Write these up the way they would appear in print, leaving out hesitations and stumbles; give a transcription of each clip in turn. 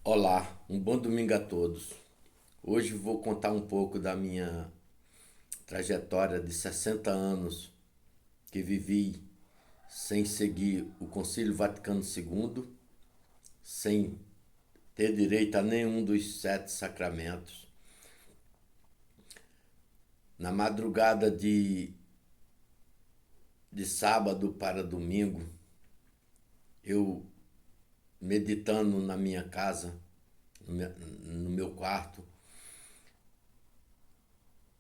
Olá, um bom domingo a todos. Hoje vou contar um pouco da minha trajetória de 60 anos que vivi sem seguir o Concílio Vaticano II, sem ter direito a nenhum dos sete sacramentos. Na madrugada de sábado para domingo, eu meditando na minha casa, no meu quarto,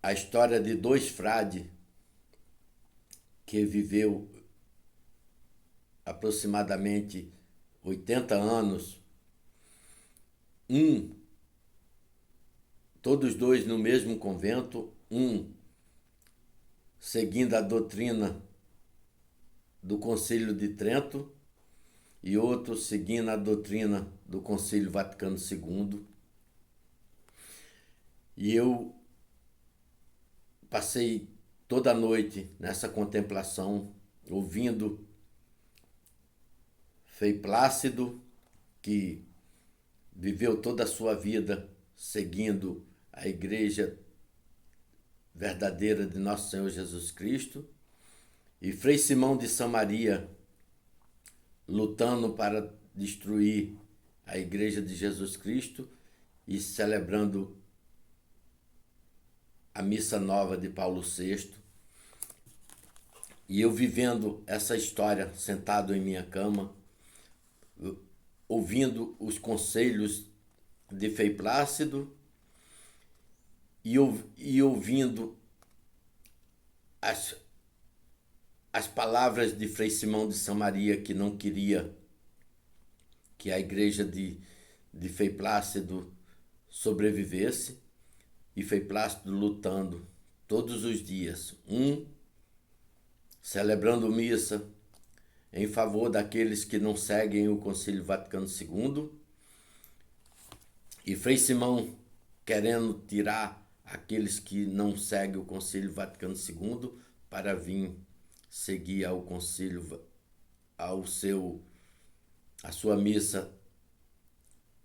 a história de dois frades que viveu aproximadamente 80 anos, um, todos dois no mesmo convento, um seguindo a doutrina do Concílio de Trento e outro seguindo a doutrina do Concílio Vaticano II. E eu passei toda a noite nessa contemplação, ouvindo Frei Plácido, que viveu toda a sua vida seguindo a Igreja verdadeira de Nosso Senhor Jesus Cristo, e Frei Simão de Samaria, lutando para destruir a Igreja de Jesus Cristo e celebrando a Missa Nova de Paulo VI. E eu vivendo essa história, sentado em minha cama, ouvindo os conselhos de Frei Plácido e ouvindo as, as palavras de Frei Simão de Samaria, que não queria que a igreja de Frei Plácido sobrevivesse, e Frei Plácido lutando todos os dias, celebrando missa em favor daqueles que não seguem o Concílio Vaticano II, e Frei Simão querendo tirar aqueles que não seguem o Concílio Vaticano II para vir seguir ao concílio, a sua missa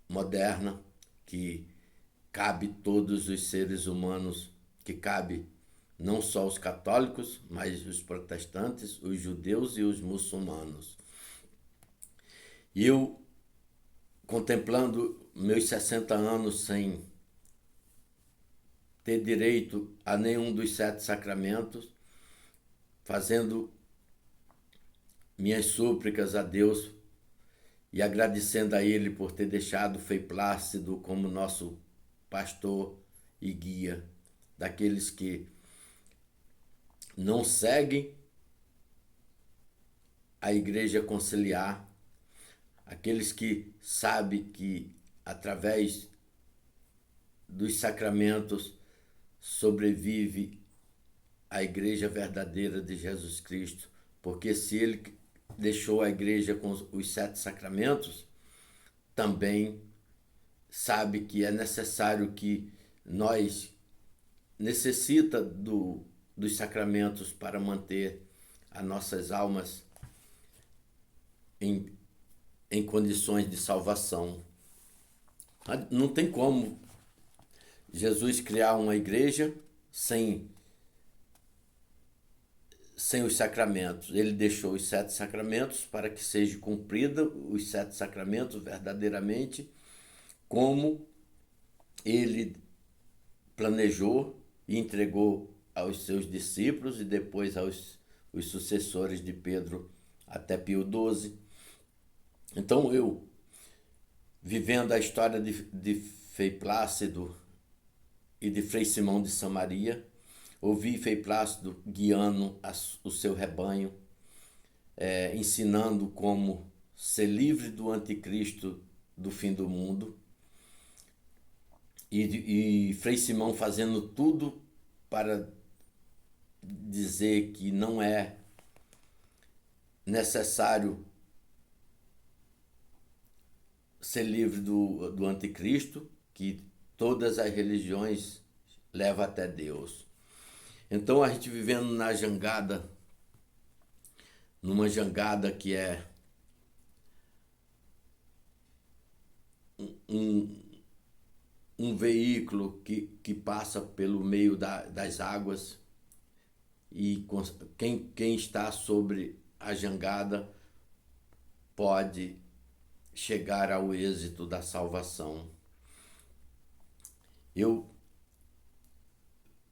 moderna, que cabe todos os seres humanos, que cabe não só os católicos, mas os protestantes, os judeus e os muçulmanos. E eu, contemplando meus 60 anos sem ter direito a nenhum dos sete sacramentos, fazendo minhas súplicas a Deus e agradecendo a Ele por ter deixado Frei Plácido como nosso pastor e guia daqueles que não seguem a Igreja Conciliar, aqueles que sabem que através dos sacramentos sobrevive a Igreja verdadeira de Jesus Cristo, porque se Ele deixou a Igreja com os sete sacramentos, também sabe que é necessário que nós necessita dos sacramentos para manter as nossas almas em, em condições de salvação. Não tem como Jesus criar uma igreja sem os sacramentos. Ele deixou os sete sacramentos para que seja cumprida os sete sacramentos verdadeiramente como ele planejou e entregou aos seus discípulos e depois os sucessores de Pedro até Pio XII. Então eu, vivendo a história de Frei Plácido e de Frei Simão de Samaria, ouvi Frei Plácido guiando o seu rebanho, ensinando como ser livre do anticristo do fim do mundo, e Frei Simão fazendo tudo para dizer que não é necessário ser livre do anticristo, que todas as religiões levam até Deus. Então a gente vivendo numa jangada que é um veículo que passa pelo meio das águas e quem está sobre a jangada pode chegar ao êxito da salvação. Eu,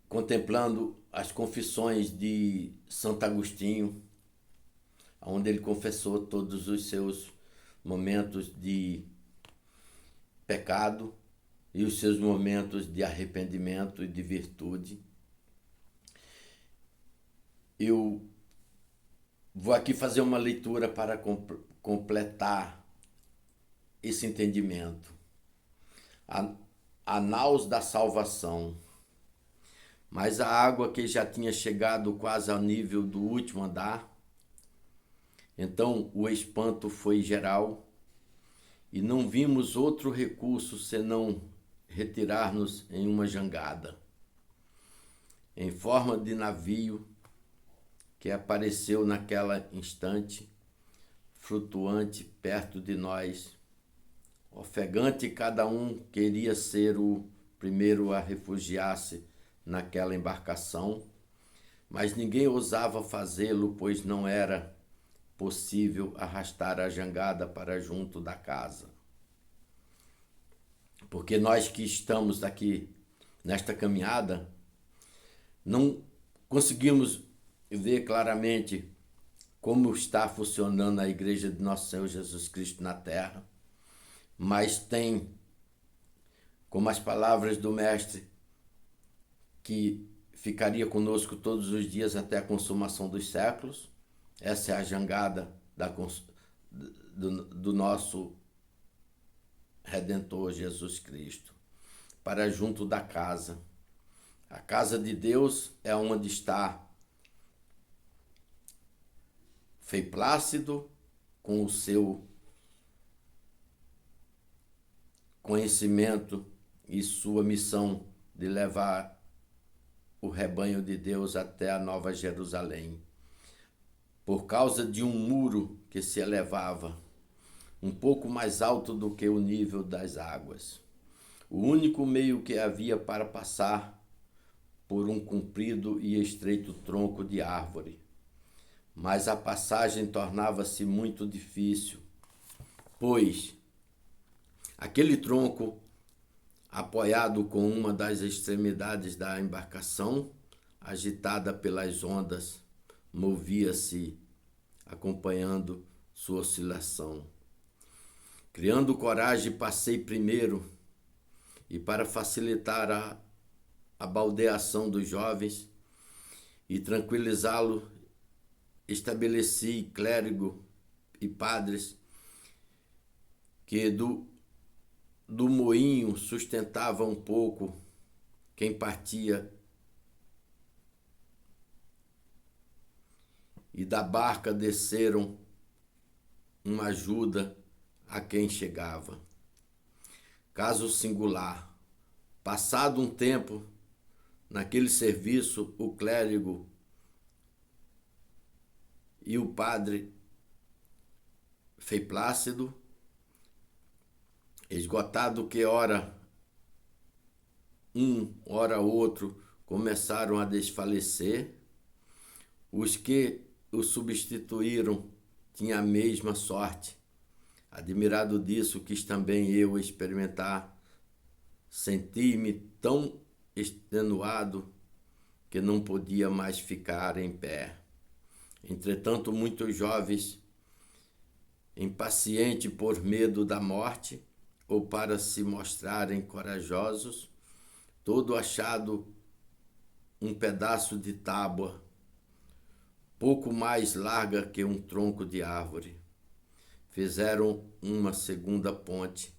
contemplando as confissões de Santo Agostinho, onde ele confessou todos os seus momentos de pecado e os seus momentos de arrependimento e de virtude, eu vou aqui fazer uma leitura para completar esse entendimento. A naus da salvação. Mas a água que já tinha chegado quase ao nível do último andar, então o espanto foi geral e não vimos outro recurso senão retirar-nos em uma jangada, em forma de navio que apareceu naquela instante, flutuante perto de nós. Ofegante, cada um queria ser o primeiro a refugiar-se naquela embarcação, mas ninguém ousava fazê-lo, pois não era possível arrastar a jangada para junto da casa. Porque nós que estamos aqui nesta caminhada, não conseguimos ver claramente como está funcionando a Igreja de Nosso Senhor Jesus Cristo na Terra, mas tem, como as palavras do Mestre, que ficaria conosco todos os dias até a consumação dos séculos. Essa é a jangada do nosso Redentor Jesus Cristo, para junto da casa. A casa de Deus é onde está Frei Plácido, com o seu conhecimento e sua missão de levar o rebanho de Deus até a Nova Jerusalém. Por causa de um muro que se elevava um pouco mais alto do que o nível das águas. O único meio que havia para passar por um comprido e estreito tronco de árvore. Mas a passagem tornava-se muito difícil, pois aquele tronco, apoiado com uma das extremidades da embarcação, agitada pelas ondas, movia-se, acompanhando sua oscilação. Criando coragem, passei primeiro, e para facilitar a baldeação dos jovens e tranquilizá-lo, estabeleci clérigo e padres que do moinho sustentava um pouco quem partia e da barca desceram uma ajuda a quem chegava. Caso singular, passado um tempo, naquele serviço, o clérigo e o padre Frei Plácido, esgotado que ora um, ora outro, começaram a desfalecer. Os que o substituíram tinham a mesma sorte. Admirado disso, quis também eu experimentar. Senti-me tão extenuado que não podia mais ficar em pé. Entretanto, muitos jovens, impacientes por medo da morte, ou para se mostrarem corajosos, todo achado um pedaço de tábua, pouco mais larga que um tronco de árvore. Fizeram uma segunda ponte,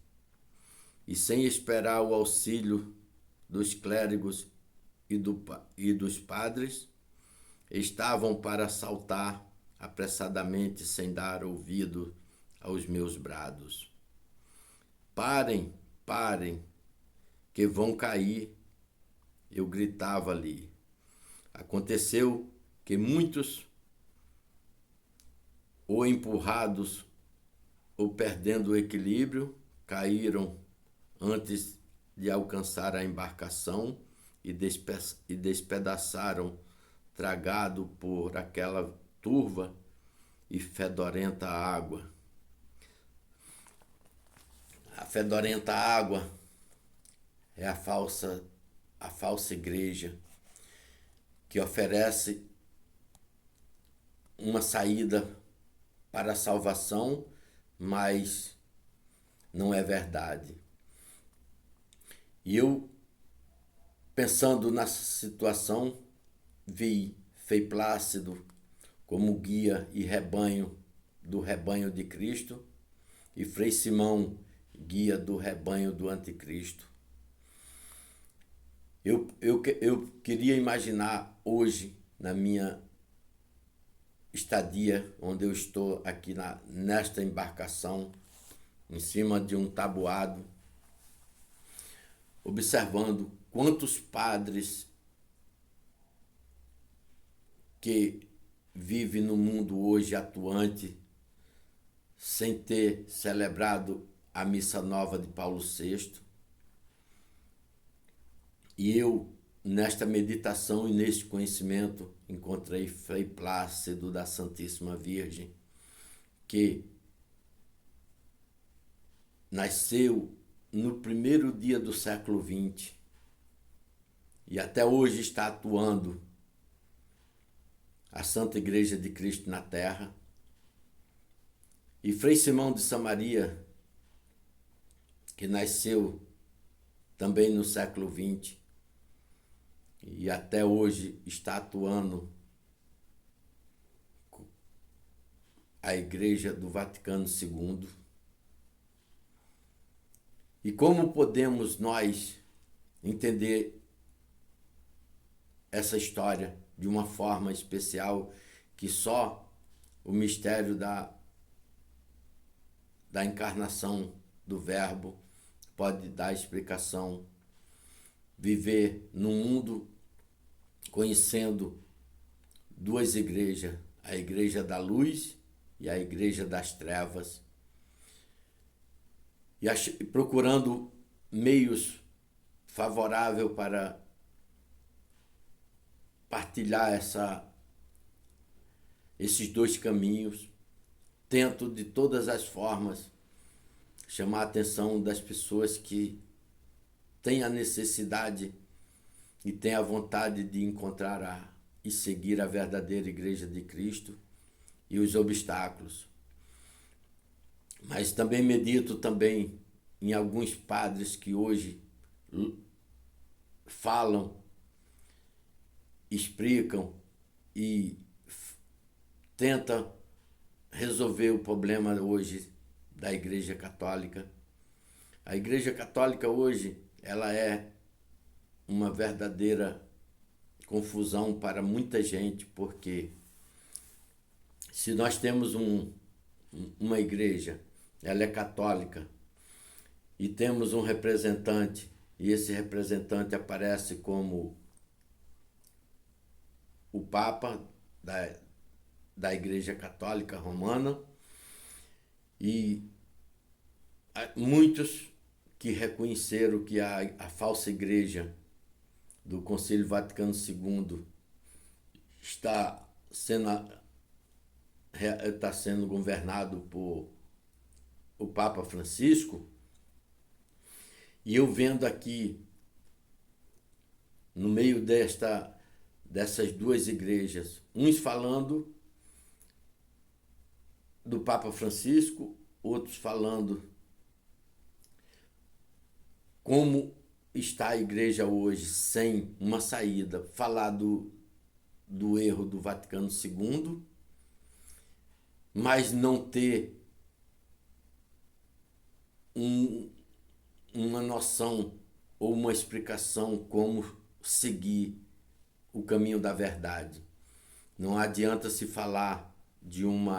e sem esperar o auxílio dos clérigos e dos padres, estavam para saltar apressadamente sem dar ouvido aos meus brados. Parem, parem, que vão cair, eu gritava ali. Aconteceu que muitos, ou empurrados ou perdendo o equilíbrio, caíram antes de alcançar a embarcação e despedaçaram, tragado por aquela turva e fedorenta água. A fedorenta água é a falsa igreja que oferece uma saída para a salvação, mas não é verdade. E eu, pensando nessa situação, vi Frei Plácido como guia e rebanho do rebanho de Cristo e Frei Simão, guia do rebanho do anticristo. Eu queria imaginar hoje, na minha estadia, onde eu estou aqui nesta embarcação, em cima de um tabuado, observando quantos padres que vivem no mundo hoje atuante sem ter celebrado a missa nova de Paulo VI. E eu, nesta meditação e neste conhecimento, encontrei Frei Plácido da Santíssima Virgem, que nasceu no primeiro dia do século XX e até hoje está atuando a Santa Igreja de Cristo na Terra. E Frei Simão de Samaria, que nasceu também no século XX e até hoje está atuando a Igreja do Vaticano II. E como podemos nós entender essa história de uma forma especial que só o mistério da encarnação do Verbo pode dar explicação? Viver num mundo conhecendo duas igrejas, a Igreja da Luz e a Igreja das Trevas, e procurando meios favoráveis para partilhar esses dois caminhos. Tento de todas as formas chamar a atenção das pessoas que têm a necessidade e têm a vontade de encontrar e seguir a verdadeira Igreja de Cristo e os obstáculos. Mas também medito também em alguns padres que hoje falam, explicam e tentam resolver o problema hoje da Igreja Católica. A Igreja Católica hoje, ela é uma verdadeira confusão para muita gente, porque se nós temos uma igreja, ela é católica, e temos um representante, e esse representante aparece como o Papa da Igreja Católica Romana, e muitos que reconheceram que a falsa igreja do Concílio Vaticano II está sendo governado por o Papa Francisco, e eu vendo aqui, no meio dessas duas igrejas, uns falando do Papa Francisco, outros falando como está a igreja hoje sem uma saída, falar do erro do Vaticano II, mas não ter uma noção ou uma explicação como seguir o caminho da verdade. Não adianta se falar de um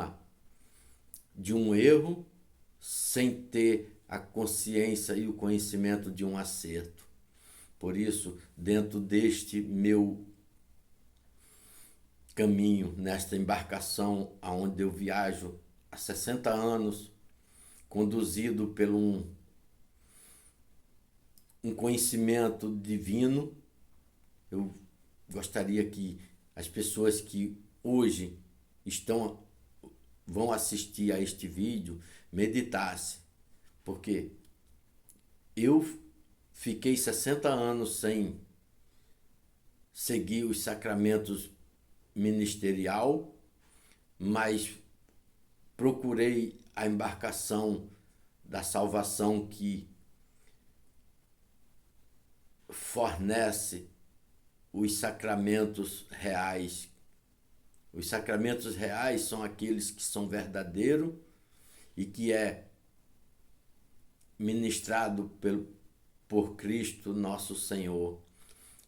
erro sem ter a consciência e o conhecimento de um acerto. Por isso, dentro deste meu caminho, nesta embarcação aonde eu viajo há 60 anos, conduzido por um conhecimento divino. Eu gostaria que as pessoas que hoje vão assistir a este vídeo meditassem, porque eu fiquei 60 anos sem seguir os sacramentos ministerial, mas procurei a embarcação da salvação que fornece os sacramentos reais. Os sacramentos reais são aqueles que são verdadeiros e que é ministrado por Cristo nosso Senhor.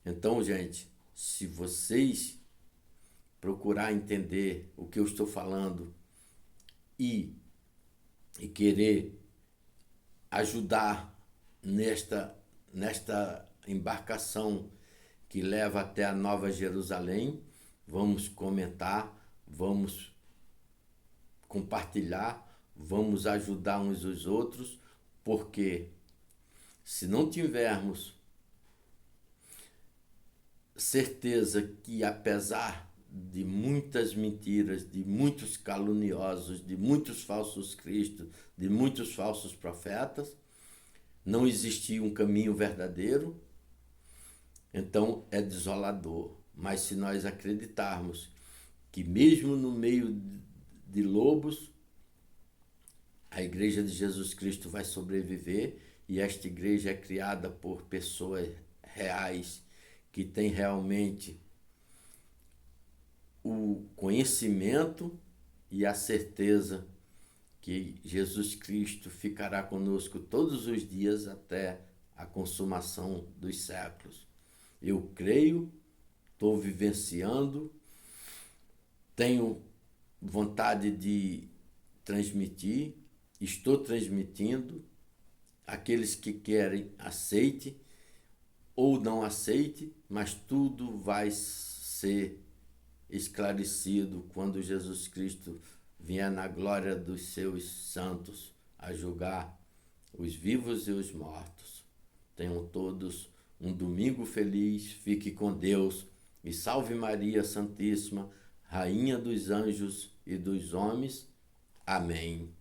Então, gente, se vocês procurar entender o que eu estou falando e querer ajudar nesta embarcação que leva até a Nova Jerusalém, vamos comentar, vamos compartilhar, vamos ajudar uns os outros, porque se não tivermos certeza que, apesar de muitas mentiras, de muitos caluniosos, de muitos falsos cristos, de muitos falsos profetas, não existia um caminho verdadeiro, então é desolador. Mas se nós acreditarmos que mesmo no meio de lobos, a Igreja de Jesus Cristo vai sobreviver, e esta igreja é criada por pessoas reais que têm realmente o conhecimento e a certeza que Jesus Cristo ficará conosco todos os dias até a consumação dos séculos. Eu creio, estou vivenciando, tenho vontade de transmitir, estou transmitindo. Aqueles que querem, aceite ou não aceite, mas tudo vai ser esclarecido quando Jesus Cristo vier na glória dos seus santos a julgar os vivos e os mortos. Tenham todos um domingo feliz, fique com Deus e salve Maria Santíssima, Rainha dos anjos e dos homens. Amém.